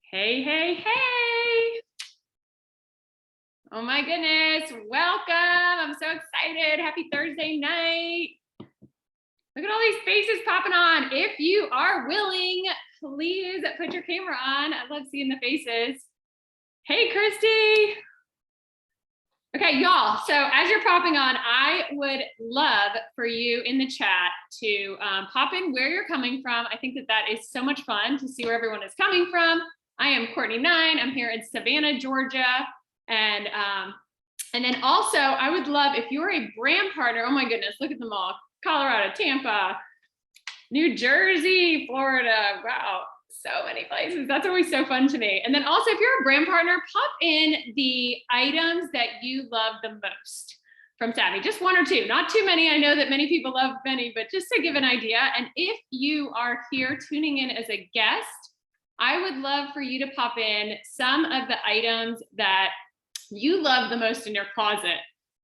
Hey, hey, hey. Oh my goodness. Welcome. I'm so excited. Happy Thursday night. Look at all these faces popping on. If you are willing, please put your camera on. I love seeing the faces. Hey, Christy. Okay, y'all. So as you're popping on, I would love for you in the chat to pop in where you're coming from. I think that is so much fun to see where everyone is coming from. I am Courtney 9. I'm here in Savannah, Georgia. And then also I would love if you're a brand partner. Oh my goodness, look at them all. Colorado, Tampa, New Jersey, Florida. Wow, so many places. That's always so fun to me. And then also if you're a brand partner, pop in the items that you love the most from Savvi. Just one or two, not too many. I know that many people love many, but just to give an idea. And if you are here tuning in as a guest, I would love for you to pop in some of the items that you love the most in your closet.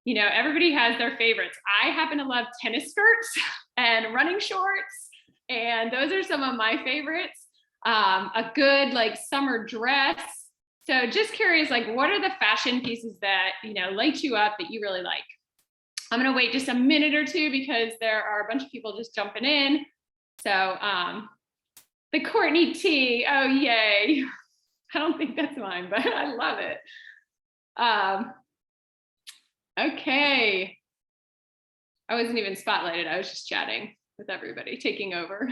You know, everybody has their favorites. I happen to love tennis skirts and running shorts, and those are some of my favorites. A good like summer dress. So just curious, like what are the fashion pieces that, you know, light you up that you really like? I'm gonna wait just a minute or two because there are a bunch of people just jumping in. So the Courtney T, oh yay. I don't think that's mine, but I love it. Okay. I wasn't even spotlighted. I was just chatting with everybody, taking over.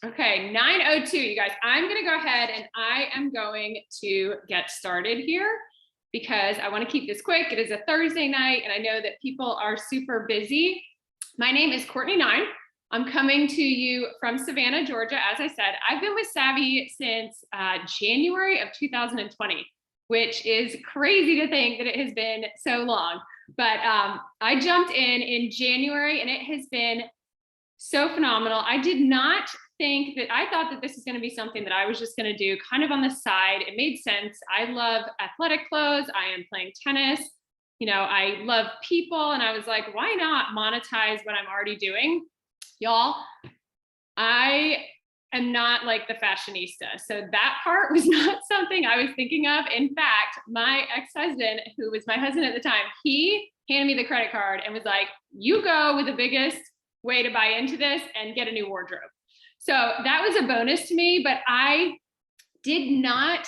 Okay, 9:02, you guys. I'm gonna go ahead and I am going to get started here because I wanna keep this quick. It is a Thursday night and I know that people are super busy. My name is Courtney 9. I'm coming to you from Savannah, Georgia. As I said, I've been with Savvi since January of 2020, which is crazy to think that it has been so long. But I jumped in January and it has been so phenomenal. I did not think that, I thought that this was gonna be something that I was just gonna do kind of on the side. It made sense. I love athletic clothes. I am playing tennis. You know, I love people. And I was like, why not monetize what I'm already doing? Y'all, I am not like the fashionista. So that part was not something I was thinking of. In fact, my ex-husband, who was my husband at the time, he handed me the credit card and was like, you go with the biggest way to buy into this and get a new wardrobe. So that was a bonus to me, but I did not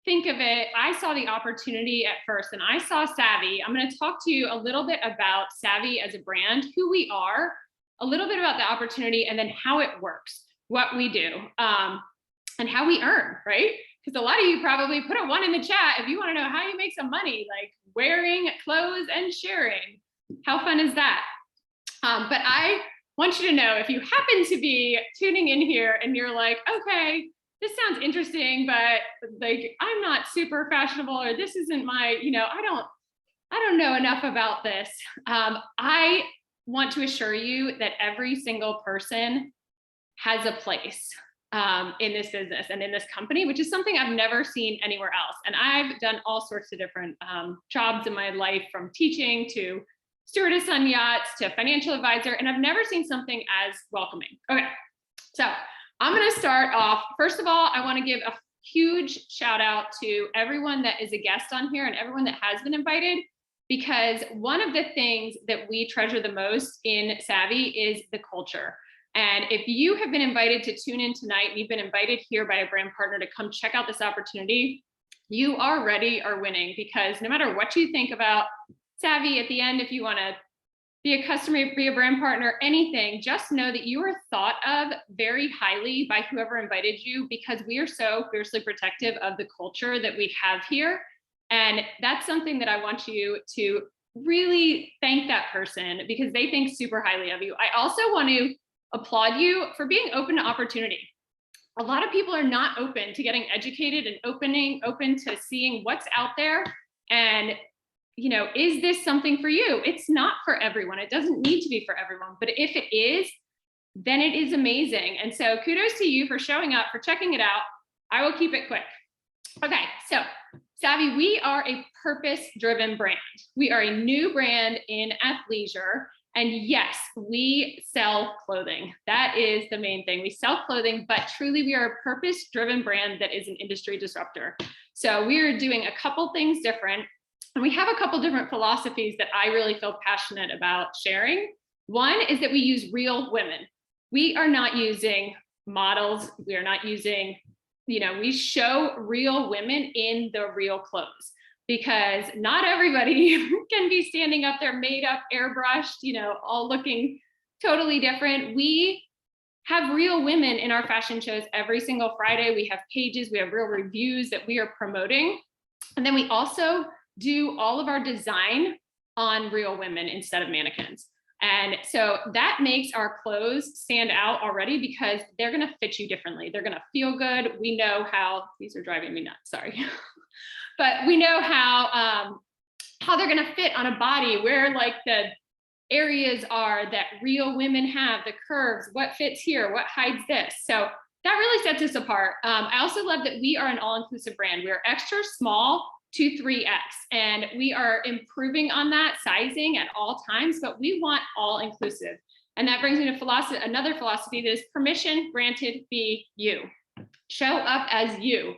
think of it. I saw the opportunity at first and I saw Savvi. I'm going to talk to you a little bit about Savvi as a brand, who we are, a little bit about the opportunity, and then how it works, what we do, and how we earn, right? Because a lot of you probably put a 1 in the chat if you want to know how you make some money, like wearing clothes and sharing. How fun is that? But I want you to know, if you happen to be tuning in here and you're like, okay, this sounds interesting, but like I'm not super fashionable, or this isn't my, you know, I don't know enough about this. I want to assure you that every single person has a place in this business and in this company, which is something I've never seen anywhere else. And I've done all sorts of different jobs in my life, from teaching to stewardess on yachts to financial advisor, and I've never seen something as welcoming. Okay, so I'm gonna start off. First of all, I wanna give a huge shout out to everyone that is a guest on here and everyone that has been invited, because one of the things that we treasure the most in Savvi is the culture. And if you have been invited to tune in tonight and you've been invited here by a brand partner to come check out this opportunity, you already are winning, because no matter what you think about Savvi, at the end, if you want to be a customer, be a brand partner, anything, just know that you are thought of very highly by whoever invited you, because we are so fiercely protective of the culture that we have here. And that's something that I want you to really thank that person, because they think super highly of you. I also want to applaud you for being open to opportunity. A lot of people are not open to getting educated and open to seeing what's out there. And you know, is this something for you? It's not for everyone. It doesn't need to be for everyone, but if it is, then it is amazing. And so kudos to you for showing up, for checking it out. I will keep it quick. Okay, so Savvi, we are a purpose-driven brand. We are a new brand in athleisure, And yes, we sell clothing. That is the main thing. We sell clothing, but truly we are a purpose-driven brand that is an industry disruptor. So we are doing a couple things different. And we have a couple different philosophies that I really feel passionate about sharing. One is that we use real women. We are not using models. We are not using, we show real women in the real clothes, because not everybody can be standing up there made up, airbrushed, all looking totally different. We have real women in our fashion shows every single Friday. We have pages, we have real reviews that we are promoting. And then we also do all of our design on real women instead of mannequins. And so that makes our clothes stand out already, because they're going to fit you differently. They're going to feel good. We know how, these are driving me nuts, sorry. But we know how they're going to fit on a body, where like the areas are that real women have, the curves, what fits here, what hides this. So that really sets us apart. I also love that we are an all-inclusive brand. We are extra small to 3X, and we are improving on that sizing at all times, but we want all inclusive. And that brings me to another philosophy that is permission granted, be you. Show up as you.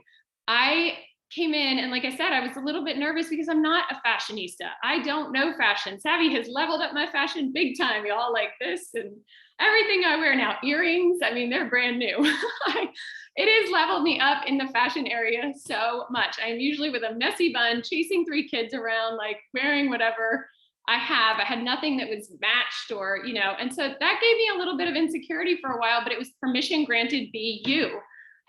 I came in, and like I said, I was a little bit nervous because I'm not a fashionista. I don't know fashion. Savvi has leveled up my fashion big time, y'all, like this, and everything I wear now, earrings, I mean, they're brand new. It has leveled me up in the fashion area so much. I'm usually with a messy bun, chasing 3 kids around, like wearing whatever I have. I had nothing that was matched or, and so that gave me a little bit of insecurity for a while, but it was permission granted, be you.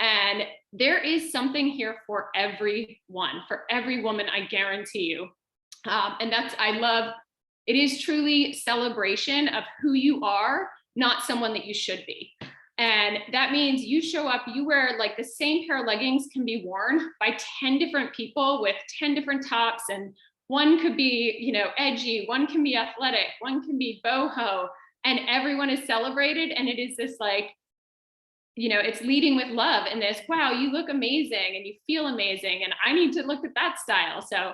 And there is something here for everyone, for every woman, I guarantee you. And I love, it is truly celebration of who you are, not someone that you should be. And that means you show up, you wear like the same pair of leggings can be worn by 10 different people with 10 different tops. And one could be, edgy, one can be athletic, one can be boho, and everyone is celebrated. And it is this like, it's leading with love and this, wow, you look amazing and you feel amazing. And I need to look at that style. So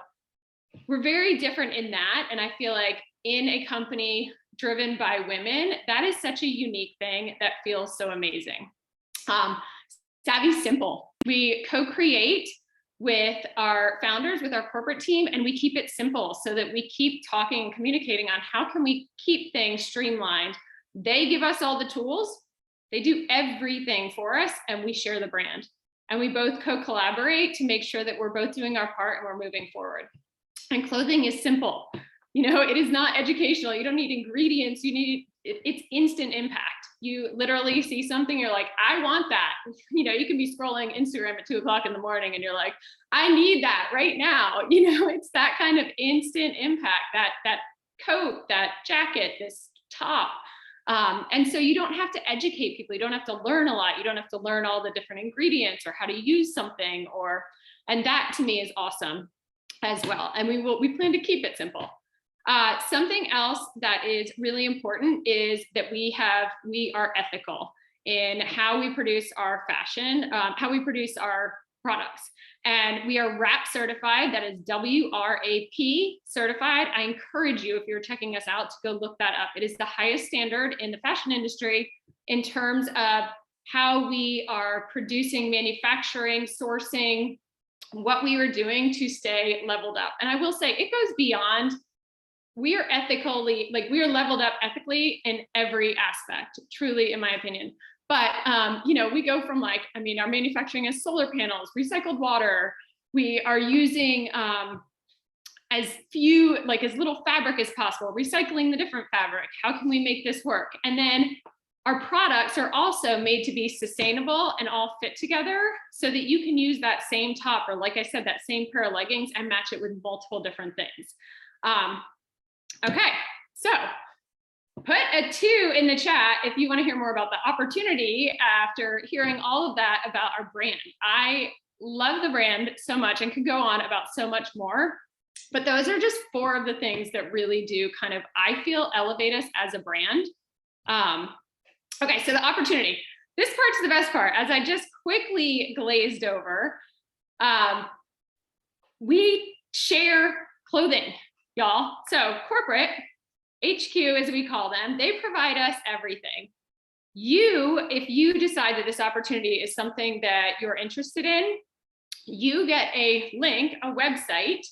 we're very different in that. And I feel like in a company driven by women, that is such a unique thing that feels so amazing. Savvi Simple. We co-create with our founders, with our corporate team, and we keep it simple so that we keep talking and communicating on how can we keep things streamlined. They give us all the tools. They do everything for us, and we share the brand. And we both co-collaborate to make sure that we're both doing our part and we're moving forward. And clothing is simple. It is not educational. You don't need ingredients. It's instant impact. You literally see something, you're like, I want that. You can be scrolling Instagram at 2:00 in the morning and you're like, I need that right now. It's that kind of instant impact, that coat, that jacket, this top. And so you don't have to educate people. You don't have to learn a lot. You don't have to learn all the different ingredients or how to use something, and that to me is awesome as well. And we plan to keep it simple. Something else that is really important is that we are ethical in how we produce our fashion, how we produce our products. And we are WRAP certified, that is WRAP certified. I encourage you, if you're checking us out, to go look that up. It is the highest standard in the fashion industry in terms of how we are producing, manufacturing, sourcing, what we are doing to stay leveled up. And I will say it goes beyond, we are we are leveled up ethically in every aspect, truly, in my opinion. But, we go from our manufacturing is solar panels, recycled water. We are using as little fabric as possible, recycling the different fabric. How can we make this work? And then our products are also made to be sustainable and all fit together so that you can use that same top, or like I said, that same pair of leggings and match it with multiple different things. Okay, so put a 2 in the chat if you want to hear more about the opportunity after hearing all of that about our brand. I love the brand so much and could go on about so much more, but those are just 4 of the things that really do kind of, I feel, elevate us as a brand. Okay, so the opportunity. This part's the best part. As I just quickly glazed over, we share clothing, y'all. So corporate, HQ, as we call them, they provide us everything. If you decide that this opportunity is something that you're interested in, you get a link, a website,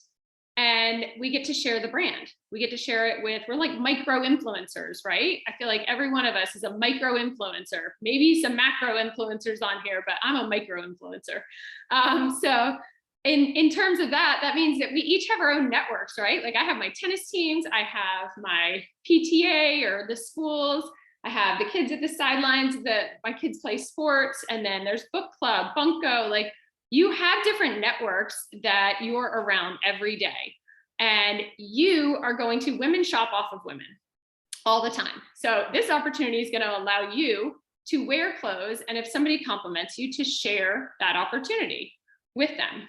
and we get to share the brand. We get to share it with, we're like micro influencers, right? I feel like every one of us is a micro influencer, maybe some macro influencers on here, but I'm a micro influencer. So in terms of that, that means that we each have our own networks, right? Like I have my tennis teams, I have my PTA or the schools, I have the kids at the sidelines that my kids play sports, and then there's book club, bunko, like you have different networks that you're around every day, and you are going to women shop off of women all the time. So this opportunity is going to allow you to wear clothes, and if somebody compliments you, to share that opportunity with them.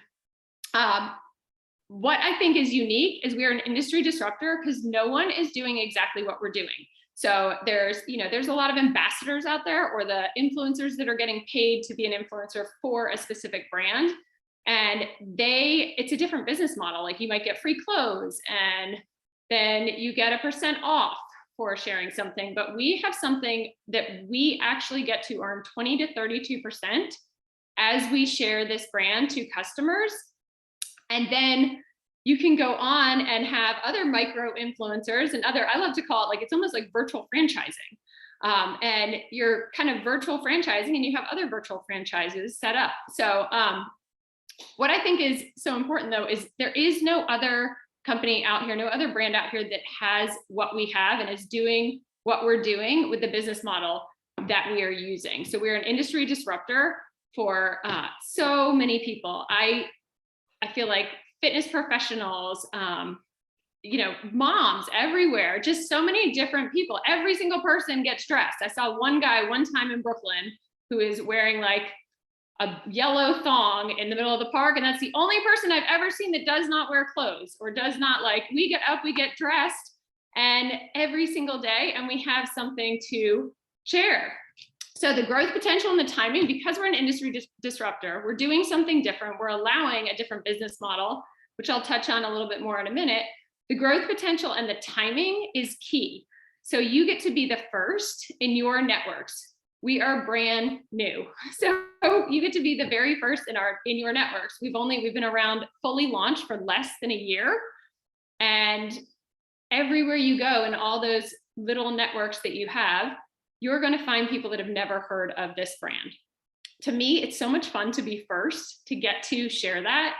What I think is unique is we're an industry disruptor because no one is doing exactly what we're doing. So there's a lot of ambassadors out there, or the influencers that are getting paid to be an influencer for a specific brand. And it's a different business model. Like you might get free clothes and then you get a % off for sharing something, but we have something that we actually get to earn 20 to 32% as we share this brand to customers. And then you can go on and have other micro influencers and I love to call it like, it's almost like virtual franchising. And you're kind of virtual franchising and you have other virtual franchises set up. So what I think is so important though, is there is no other company out here, no other brand out here that has what we have and is doing what we're doing with the business model that we are using. So we're an industry disruptor for so many people. I feel like fitness professionals, moms everywhere, just so many different people. Every single person gets dressed. I saw one guy one time in Brooklyn who is wearing like a yellow thong in the middle of the park. And that's the only person I've ever seen that does not wear clothes or does not we get up, we get dressed, and every single day, and we have something to share. So the growth potential and the timing, because we're an industry disruptor, we're doing something different. We're allowing a different business model, which I'll touch on a little bit more in a minute. The growth potential and the timing is key. So you get to be the first in your networks. We are brand new. So you get to be the very first in your networks. We've been around fully launched for less than a year. And everywhere you go in all those little networks that you have, you're going to find people that have never heard of this brand. To me, it's so much fun to be first, to get to share that.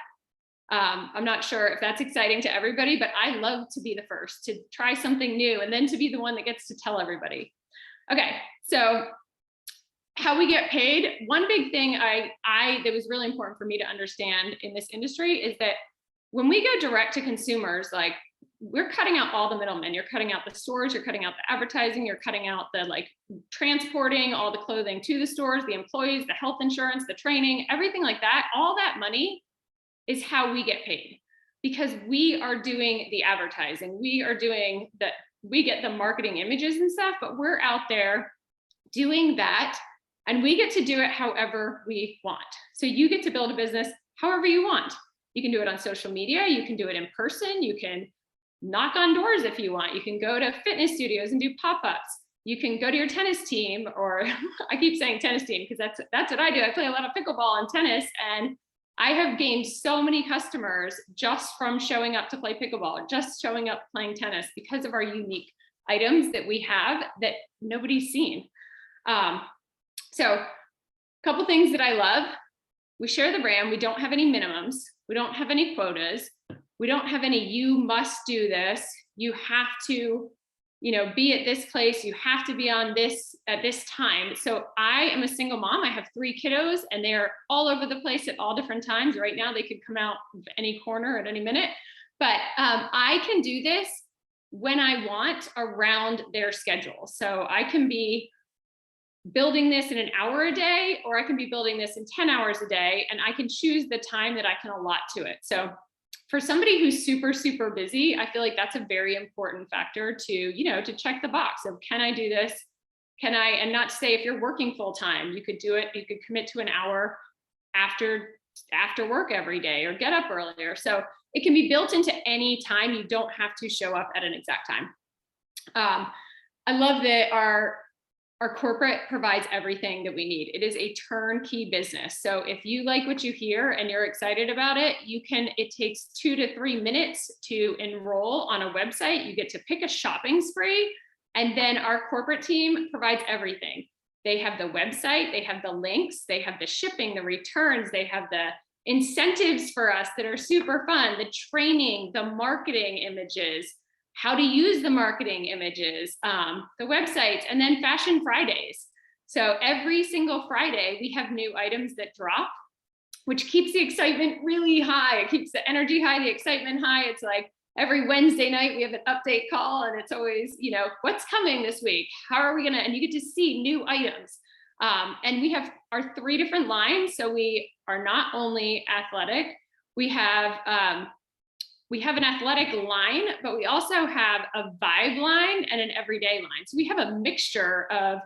I'm not sure if that's exciting to everybody, but I love to be the first, to try something new, and then to be the one that gets to tell everybody. Okay, so how we get paid. One big thing that was really important for me to understand in this industry is that when we go direct to consumers, like we're cutting out all the middlemen. You're cutting out the stores, you're cutting out the advertising, you're cutting out the transporting all the clothing to the stores, the employees, the health insurance, the training, everything like that. All that money is how we get paid, because we are doing the advertising. We get the marketing images and stuff, but we're out there doing that, and we get to do it however we want. So you get to build a business however you want. You can do it on social media, you can do it in person, you can knock on doors if you want. You can go to fitness studios and do pop-ups. You can go to your tennis team, or I keep saying tennis team because that's what I do. I play a lot of pickleball and tennis, and I have gained so many customers just from showing up to play pickleball, just showing up playing tennis, because of our unique items that we have that nobody's seen. So a couple things that I love. We share the brand. We don't have any minimums. We don't have any quotas. We don't have any, you must do this. You have to, be at this place. You have to be on this at this time. So I am a single mom. I have 3 kiddos, and they're all over the place at all different times. Right now, they could come out of any corner at any minute, but I can do this when I want around their schedule. So I can be building this in an hour a day, or I can be building this in 10 hours a day, and I can choose the time that I can allot to it. So for somebody who's super, super busy, I feel like that's a very important factor to check the box of, can I do this? And not say if you're working full time, you could do it, you could commit to an hour after work every day, or get up earlier. So it can be built into any time. You don't have to show up at an exact time. I love that our corporate provides everything that we need. It is a turnkey business. So if you like what you hear and you're excited about it, it takes 2 to 3 minutes to enroll on a website. You get to pick a shopping spree, and then our corporate team provides everything. They have the website, they have the links, they have the shipping, the returns, they have the incentives for us that are super fun, the training, the marketing images, how to use the marketing images, the websites, and then Fashion Fridays. So every single Friday, we have new items that drop, which keeps the excitement really high. It keeps the energy high, the excitement high. It's like every Wednesday night, we have an update call, and it's always, what's coming this week? How are we gonna, and you get to see new items. And we have our 3 different lines. So we are not only athletic, we have an athletic line, but we also have a vibe line and an everyday line. So we have a mixture of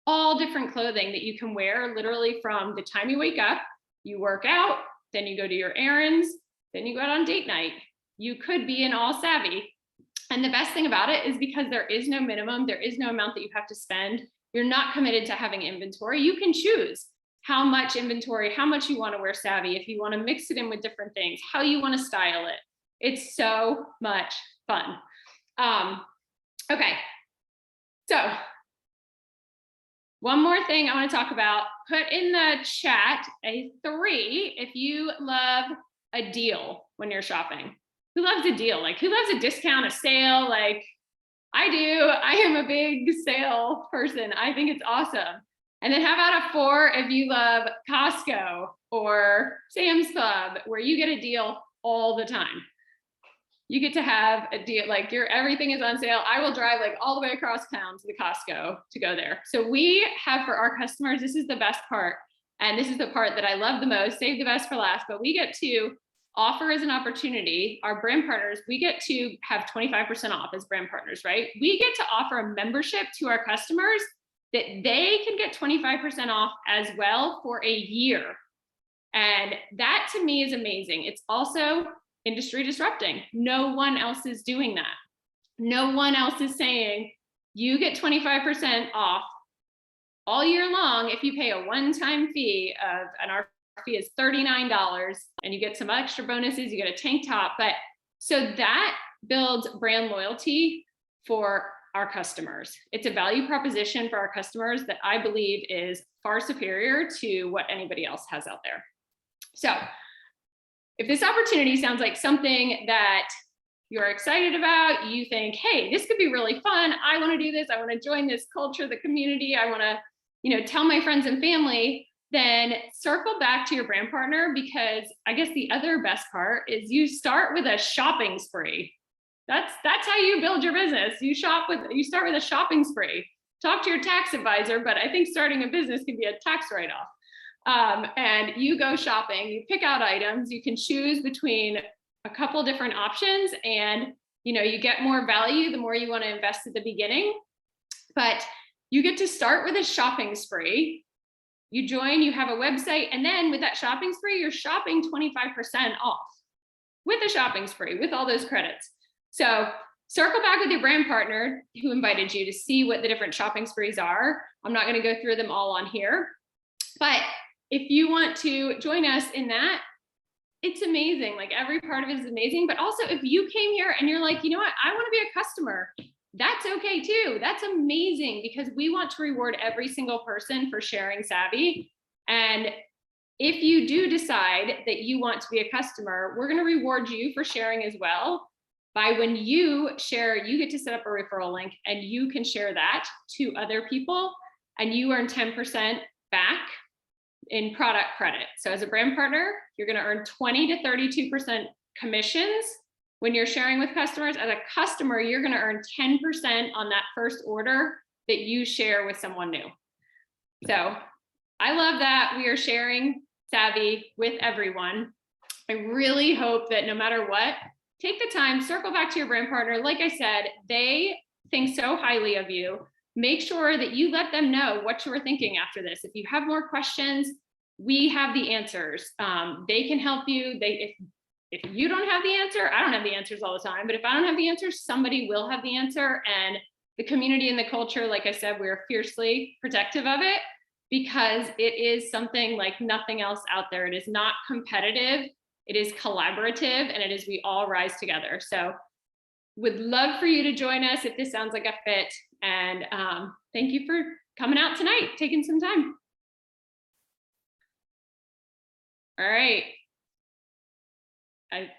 all different clothing that you can wear literally from the time you wake up, you work out, then you go to your errands, then you go out on date night. You could be in all Savvi. And the best thing about it is because there is no minimum, there is no amount that you have to spend. You're not committed to having inventory. You can choose how much inventory, how much you want to wear Savvi, if you want to mix it in with different things, how you want to style it. It's so much fun. Okay, so one more thing I want to talk about. Put in the chat a 3 if you love a deal when you're shopping. Who loves a deal? Like, who loves a discount, a sale? Like, I do. I am a big sale person. I think it's awesome. And then how about a 4 if you love Costco or Sam's Club, where you get a deal all the time. You get to have a deal, like everything is on sale. I will drive like all the way across town to the Costco to go there. So we have, for our customers, this is the best part. And this is the part that I love the most, save the best for last, but we get to offer as an opportunity, our brand partners, we get to have 25% off as brand partners, right? We get to offer a membership to our customers that they can get 25% off as well for a year. And that to me is amazing. It's also industry disrupting. No one else is doing that. No one else is saying you get 25% off all year long if you pay a one-time fee of, and our fee is $39, and you get some extra bonuses, you get a tank top. But so that builds brand loyalty for our customers. It's a value proposition for our customers that I believe is far superior to what anybody else has out there. So if this opportunity sounds like something that you're excited about, you think, hey, this could be really fun. I want to do this. I want to join this culture, the community. I want to, tell my friends and family, then circle back to your brand partner, because I guess the other best part is you start with a shopping spree. That's how you build your business. You start with a shopping spree. Talk to your tax advisor, but I think starting a business can be a tax write-off. And you go shopping, you pick out items, you can choose between a couple different options, and you get more value the more you want to invest at the beginning. But you get to start with a shopping spree. You join, you have a website, and then with that shopping spree, you're shopping 25% off with a shopping spree with all those credits. So circle back with your brand partner who invited you to see what the different shopping sprees are. I'm not going to go through them all on here, but if you want to join us in that, it's amazing. Like, every part of it is amazing. But also, if you came here and you're like, you know what, I want to be a customer, that's okay too. That's amazing, because we want to reward every single person for sharing Savvi. And if you do decide that you want to be a customer, we're going to reward you for sharing as well. By when you share, you get to set up a referral link, and you can share that to other people, and you earn 10% back in product credit. So as a brand partner, you're going to earn 20 to 32% commissions when you're sharing with customers. As a customer, you're going to earn 10% on that first order that you share with someone new. So I love that we are sharing Savvi with everyone. I really hope that no matter what, take the time, circle back to your brand partner. Like I said, they think so highly of you. Make sure that you let them know what you were thinking after this. If you have more questions, we have the answers. They can help you. If you don't have the answer, I don't have the answers all the time, but if I don't have the answer, somebody will have the answer. And the community and the culture, like I said, we're fiercely protective of it because it is something like nothing else out there. It is not competitive, it is collaborative, and it is we all rise together. So would love for you to join us if this sounds like a fit. And thank you for coming out tonight, taking some time. All right.